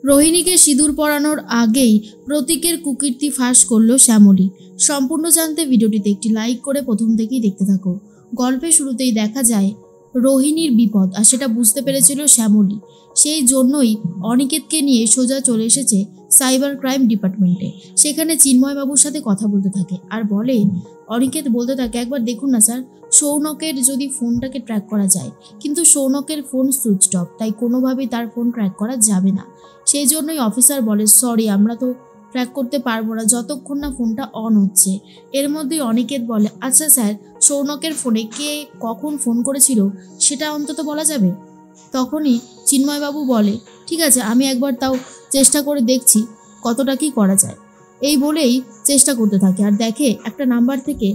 রোহিণীকে সিঁদুর পরানোর আগেই প্রতীকের কুকীর্তি ফাঁস করল শ্যামলী। সম্পূর্ণ জানতে ভিডিওটিতে একটি লাইক করে প্রথম থেকেই দেখতে থাকো। গল্পের শুরুতেই দেখা যায় রোহিণীর বিপদ, আর সেটা বুঝতে পেরেছিল শ্যামলী। সেই জন্যই অনিকেতকে নিয়ে সোজা চলে এসেছে সাইবার ক্রাইম ডিপার্টমেন্টে। সেখানে চিন্ময়বাবুর সাথে কথা বলতে থাকে আর বলে, অনিকেত বলতে থাকে, একবার দেখুন না স্যার, সৌনকের যদি ফোনটাকে ট্র্যাক করা যায়, কিন্তু সৌনকের ফোন সুইচড অফ, তাই কোনোভাবেই তার ফোন ট্র্যাক করা যাবে না। সেই জন্যই অফিসার বলে, সরি, আমরা তো ট্র্যাক করতে পারবো না যতক্ষণ না ফোনটা অন হচ্ছে। এর মধ্যেই অনিকেত বলে, আচ্ছা স্যার, সৌনকের ফোনে কে কখন ফোন করেছিল সেটা অন্তত বলা যাবে? তখনই চিন্ময়বাবু বলে, ঠিক আছে, আমি একবার তাও চেষ্টা করে দেখছি কতটা কি করা যায়। এই বলেই চেষ্টা করতে থাকে আর দেখে একটা নাম্বার থেকে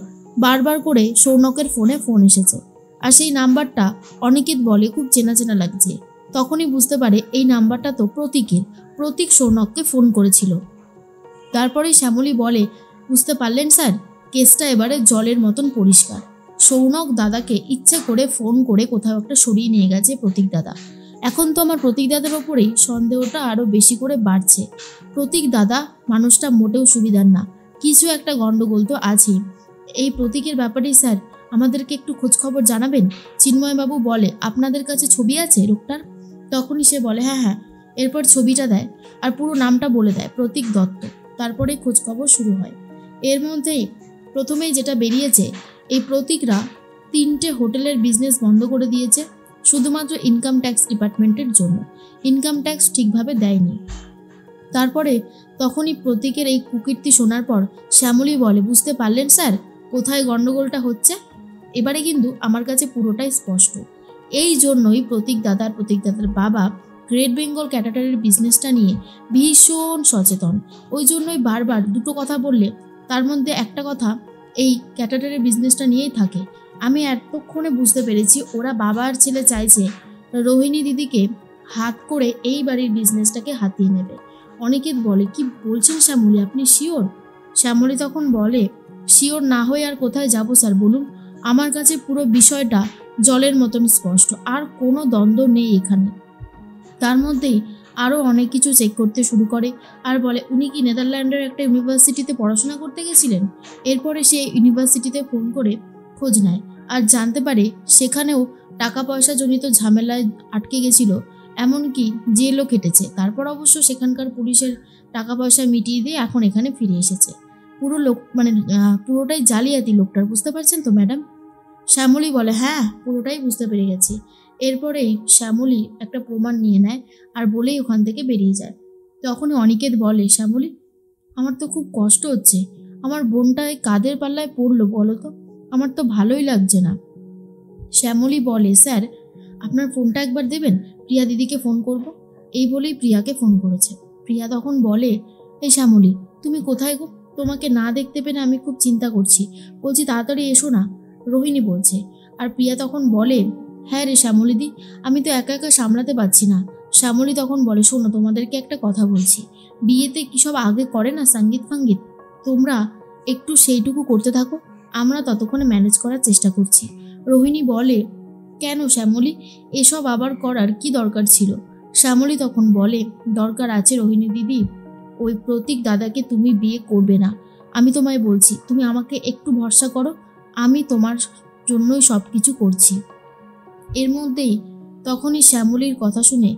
বারবার করে সৌনকের ফোনে ফোন এসেছে। আর সেই নাম্বারটা অনিকেত বলে খুব চেনা চেনা লাগছে। তখনই বুঝতে পারে এই নাম্বারটা তো প্রতীকের। প্রতীক সৌনককে ফোন করেছিল। তারপরেই শ্যামলী বলে, বুঝতে পারলেন স্যার, কেসটা এবারে জলের মতন পরিষ্কার। সৌনক দাদাকে ইচ্ছে করে ফোন করে কোথাও একটা সরিয়ে নিয়ে গেছে প্রতীক দাদা। এখন তো আমার প্রতীক দাদার ওপরেই সন্দেহটা আরও বেশি করে বাড়ছে। প্রতীক দাদা মানুষটা মোটেও সুবিধার না, কিছু একটা গন্ডগোল তো আছেই। এই প্রতীকের ব্যাপারেই স্যার আমাদেরকে একটু খোঁজখবর জানাবেন। চিন্ময়বাবু বলে, আপনাদের কাছে ছবি আছে লোকটার? তখনই সে বলে, হ্যাঁ হ্যাঁ। এরপর ছবিটা দেয় আর পুরো নামটা বলে দেয়, প্রতীক দত্ত। তারপরে খোঁজখবর শুরু হয়। এর মধ্যেই প্রথমেই যেটা বেরিয়েছে, এই প্রতীকরা 3টে হোটেলের বিজনেস বন্ধ করে দিয়েছে শুধুমাত্র ইনকাম ট্যাক্স ডিপার্টমেন্টের জন্য। ইনকাম ট্যাক্স ঠিকভাবে দেয়নি। তারপরে তখনই প্রতীকের এই কুকীর্তি শোনার পর শ্যামলী বলে, বুঝতে পারলেন স্যার কোথায় গন্ডগোলটা হচ্ছে? এবারে কিন্তু আমার কাছে পুরোটাই স্পষ্ট। এই জন্যই প্রতীক দাদার বাবা গ্রেট বেঙ্গল ক্যাটাটারের বিজনেসটা নিয়ে ভীষণ সচেতন। ওই জন্যই বারবার দুটো কথা বললে তার মধ্যে একটা কথা এই ক্যাটাটারের বিজনেসটা নিয়েই থাকে। আমি এতক্ষণে বুঝতে পেরেছি ওরা বাবা আর ছেলে চাইছে রোহিণী দিদিকে হাত করে এই বাড়ির বিজনেসটাকে হাতিয়ে নেবে। অনিকেত বলে, কি বলছেন শ্যামলী, আপনি শিওর? শ্যামলী তখন বলে, শিওর না হয়ে আর কোথায় যাবো স্যার বলুন? আমার কাছে পুরো বিষয়টা জলের মতন স্পষ্ট, আর কোনো দ্বন্দ্ব নেই এখানে। তার মধ্যেই আরও অনেক কিছু চেক করতে শুরু করে আর বলে, উনি কি নেদারল্যান্ডের একটা ইউনিভার্সিটিতে পড়াশোনা করতে গেছিলেন? এরপরে সে ইউনিভার্সিটিতে ফোন করে খোঁজ নেয় আর জানতে পারে সেখানেও টাকা পয়সা জনিত ঝামেলায় আটকে গেছিল, এমনকি জেলও কেটেছে। তারপর অবশ্য সেখানকার পুলিশের টাকা পয়সা মিটিয়ে দিয়ে এখন এখানে ফিরে এসেছে। পুরো লোক পুরোটাই জালিয়াতি লোকটার, বুঝতে পারছেন তো ম্যাডাম? শ্যামলী বলে, হ্যাঁ পুরোটাই বুঝতে পেরে গেছি। এরপরেই শ্যামলী একটা প্রমাণ নিয়ে নেয় আর বলেই ওখান থেকে বেরিয়ে যায়। তখনই অনিকেত বলে, শ্যামলী, আমার তো খুব কষ্ট হচ্ছে, আমার বোনটায় কাদের পাল্লায় পড়লো বলো তো, আমার তো ভালোই লাগছে না। শ্যামলী বলে, স্যার আপনার ফোনটা একবার দেবেন, প্রিয়া দিদিকে ফোন করব। এই বলেই প্রিয়াকে ফোন করেছে। প্রিয়া তখন বলে, এই শ্যামলী, তুমি কোথায় গো? তোমাকে না দেখতে পেরে আমি খুব চিন্তা করছি, বলছি তাড়াতাড়ি এসো না, রোহিণী বলছে। আর প্রিয়া তখন বলে, হ্যাঁ রে শ্যামলীদি, আমি তো একা একা সামলাতে পারছি না। শ্যামলী তখন বলে, শোনো, তোমাদেরকে একটা কথা বলছি, বিয়েতে কী সব আগে করে না সঙ্গীত ফাঙ্গীত, তোমরা একটু সেইটুকু করতে থাকো, আমরা ততক্ষণে ম্যানেজ করার চেষ্টা করছি। রোহিণী বলে, কেন শ্যামলী, এসব আবার করার কি দরকার ছিল? শ্যামলী তখন বলে, দরকার আছে রোহিণী দিদি, ওই প্রতীক দাদাকে তুমি বিয়ে করবে না, আমি তোমায় বলছি, তুমি আমাকে একটু ভরসা করো, আমি তোমার জন্যই সব কিছু করছি। এর মধ্যেই তখনই শ্যামলীর কথা শুনে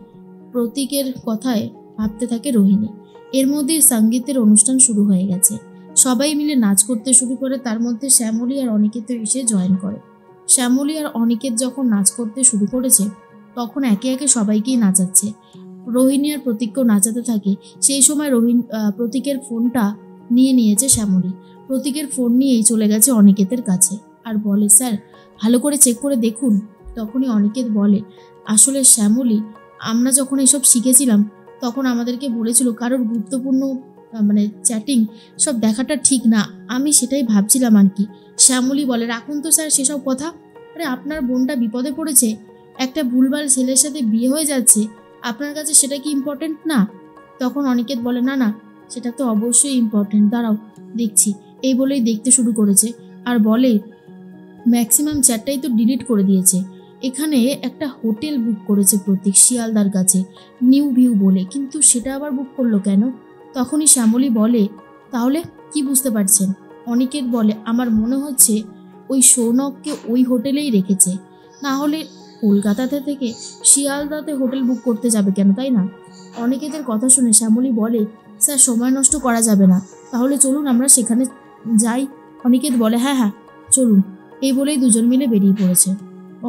প্রতীকের কথায় ভাবতে থাকে রোহিণী। এর মধ্যেই সঙ্গীতের অনুষ্ঠান শুরু হয়ে গেছে, সবাই মিলে নাচ করতে শুরু করে। তার মধ্যে শ্যামলী আর অনিকেত এসে জয়েন করে। শ্যামলী আর অনিকেত যখন নাচ করতে শুরু করেছে তখন একে একে সবাইকেই নাচাচ্ছে। রোহিণী আর প্রতীককেও নাচাতে থাকে। সেই সময় প্রতীকের ফোনটা নিয়েছে শ্যামলী। প্রতীকের ফোন নিয়েই চলে গেছে অনিকেতের কাছে আর বলে, স্যার ভালো করে চেক করে দেখুন। তখনই অনিকেত বলে, আসলে শ্যামলী, আমরা যখন এসব শিখেছিলাম তখন আমাদেরকে বলেছিল কারোর গুরুত্বপূর্ণ চ্যাটিং সব দেখাটা ঠিক না, আমি সেটাই ভাবছিলাম আর কি। শ্যামলী বলে, রাখুন তো স্যার সেসব কথা, আরে আপনার বোনটা বিপদে পড়েছে, একটা ভুলভাল ছেলের সাথে বিয়ে হয়ে যাচ্ছে, আপনার কাছে সেটা কি ইম্পর্টেন্ট না? তখন অনিকেত বলে, না না, সেটা তো অবশ্যই ইম্পর্টেন্ট, দাঁড়াও দেখছি। এই বলেই দেখতে শুরু করেছে আর বলে, ম্যাক্সিমাম চ্যাটটাই তো ডিলিট করে দিয়েছে, এখানে একটা হোটেল বুক করেছে প্রতীক শিয়ালদার কাছে, নিউ ভিউ বলে, কিন্তু সেটা আবার বুক করলো কেন? তখনই শ্যামলী বলে, তাহলে কি বুঝতে পারছেন? অনিকেত বলে, আমার মনে হচ্ছে ওই সৌনককে ওই হোটেলেই রেখেছে, না হলে কলকাতাতে থেকে শিয়ালদাতে হোটেল বুক করতে যাবে কেন, তাই না? অনিকেতের কথা শুনে শ্যামলী বলে, স্যার সময় নষ্ট করা যাবে না, তাহলে চলুন আমরা সেখানে যাই। অনিকেত বলে, হ্যাঁ হ্যাঁ চলুন। এই বলেই দুজন মিলে বেরিয়ে পড়েছে।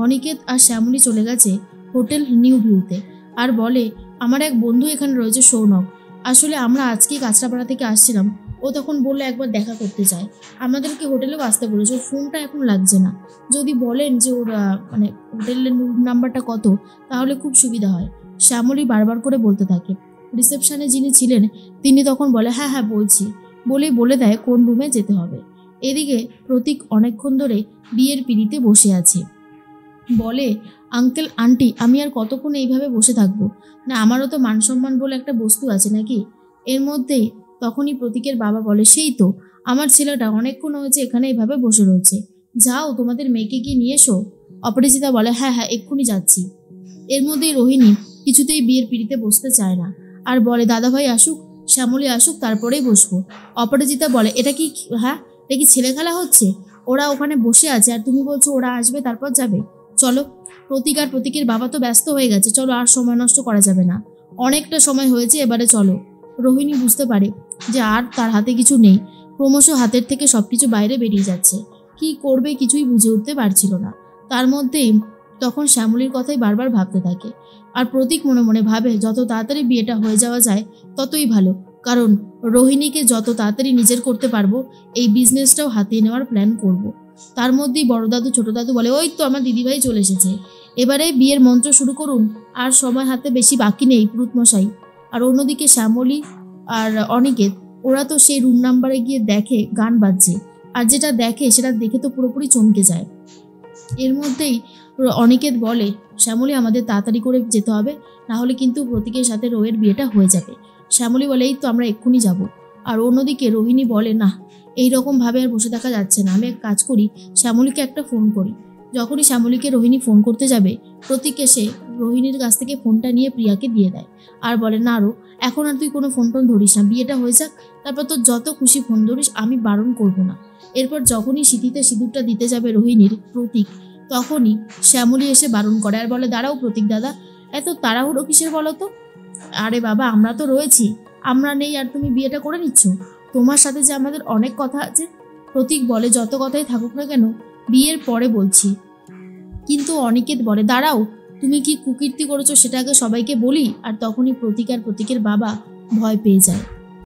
অনিকেত আর শ্যামলী চলে গেছে হোটেল নিউ ভিউতে আর বলে, আমার এক বন্ধু এখানে রয়েছে সৌনক, আসলে আমরা আজকেই কাঁচরাপাড়া থেকে আসছিলাম, ও তখন বললো একবার দেখা করতে চায়, আমাদেরকে হোটেলেও আসতে বলেছে, ওর ফোনটা এখন লাগছে না, যদি বলেন যে ওর মানে হোটেলের রুম নাম্বারটা কত তাহলে খুব সুবিধা হয়। শ্যামলী বারবার করে বলতে থাকে। রিসেপশনে যিনি ছিলেন তিনি তখন বলে, হ্যাঁ হ্যাঁ বলছি, বলেই বলে দেয় কোন রুমে যেতে হবে। এদিকে প্রতীক অনেকক্ষণ ধরে বিয়ের পিঁড়িতে বসে আছে, বলে, আঙ্কেল আন্টি আমি আর কতক্ষণ এইভাবে বসে থাকবো, না আমারও তো মান সম্মান বলে একটা বস্তু আছে নাকি? এর মধ্যেই তখনই প্রতীকের বাবা বলে, সেই তো আমার ছেলেটা অনেকক্ষণ হয়েছে এখানে এইভাবে বসে রয়েছে, যাও তোমাদের মেয়েকে কি নিয়ে এসো। অপরাজিতা বলে, হ্যাঁ হ্যাঁ এক্ষুনি যাচ্ছি। এর মধ্যেই রোহিণী কিছুতেই বিয়ের পিঁড়িতে বসতে চায় না আর বলে, দাদাভাই আসুক, শ্যামলী আসুক, তারপরেই বসবো। অপরাজিতা বলে, এটা কি ছেলে খেলা হচ্ছে? ওরা ওখানে বসে আছে আর তুমি বলছো ওরা আসবে তারপর যাবে? চলো, প্রতীক আর প্রতীকের বাবা তো ব্যস্ত হয়ে গেছে, চলো আর সময় নষ্ট করা যাবে না, অনেকটা সময় হয়েছে, এবারে চলো। রোহিণী বুঝতে পারে যে আর তার হাতে কিছু নেই, ক্রমশ হাতের থেকে সবকিছু বাইরে বেরিয়ে যাচ্ছে, কি করবে কিছুই বুঝে উঠতে পারছিল না। তার মধ্যেই তখন শ্যামলীর কথাই বারবার ভাবতে থাকে আর প্রতীক মনে মনে ভাবে, যত তাড়াতাড়ি বিয়েটা হয়ে যাওয়া যায় ততই ভালো, কারণ রোহিণীকে যত তাড়াতাড়ি নিজের করতে পারবো এই বিজনেসটাও হাতিয়ে নেওয়ার প্ল্যান করব। তার মধ্যেই বড় দাদু ছোট দাদু বলে, ওই তো আমার দিদিভাই চলে এসেছে, এবারে বিয়ের মন্ত্র শুরু করুন, আর সময় হাতে বেশি বাকি নেই পুরুতমশাই। আর অন্যদিকে শ্যামলী আর অনিকেত ওরা তো সেই রুম নাম্বারে গিয়ে দেখে গান বাজছে, আর যেটা দেখে সেটা দেখে তো পুরোপুরি চমকে যায়। এর মধ্যেই অনিকেত বলে, শ্যামলী আমাদের তাড়াতাড়ি করে যেতে হবে, না হলে কিন্তু প্রতীকের সাথে রোয়ের বিয়েটা হয়ে যাবে। শ্যামলী বলে, এই তো আমরা এক্ষুনি যাব। আর অন্যদিকে রোহিণী বলে, না এইরকমভাবে আর বসে থাকা যাচ্ছে না, আমি এক কাজ করি, শ্যামলীকে একটা ফোন করি। যখনই শ্যামলীকে রোহিণী ফোন করতে যাবে প্রতীক এসে রোহিণীর কাছ থেকে ফোনটা নিয়ে প্রিয়াকে দিয়ে দেয় আর বলে, না রো এখন আর তুই কোনো ফোন টোন ধরিস না, বিয়েটা হয়ে যাক, তারপর তোর যত খুশি ফোন ধরিস, আমি বারণ করব না। এরপর যখনই সিঁথিতে সিঁদুরটা দিতে যাবে রোহিণীর প্রতীক, তখনই শ্যামলী এসে বারণ করে আর বলে, দাঁড়াও প্রতীক দাদা, এত তাড়াহুড়ো কিসের বলো তো? আরে বাবা আমরা তো রয়েছি, আমরা নেই আর তুমি বিয়েটা করে নিচ্ছ, তোমার সাথে যে আমাদের অনেক কথা আছে। প্রতীক বলে, যত কথাই থাকুক না কেন বিয়ের পরে বলছি। কিন্তু অনিকেত বলে, দাঁড়াও তুমি কি কুকীর্তি করেছো সেটা আগে সবাইকে বলি। আর তখনই প্রতীক আর প্রতীকের বাবা ভয় পেয়ে যায়।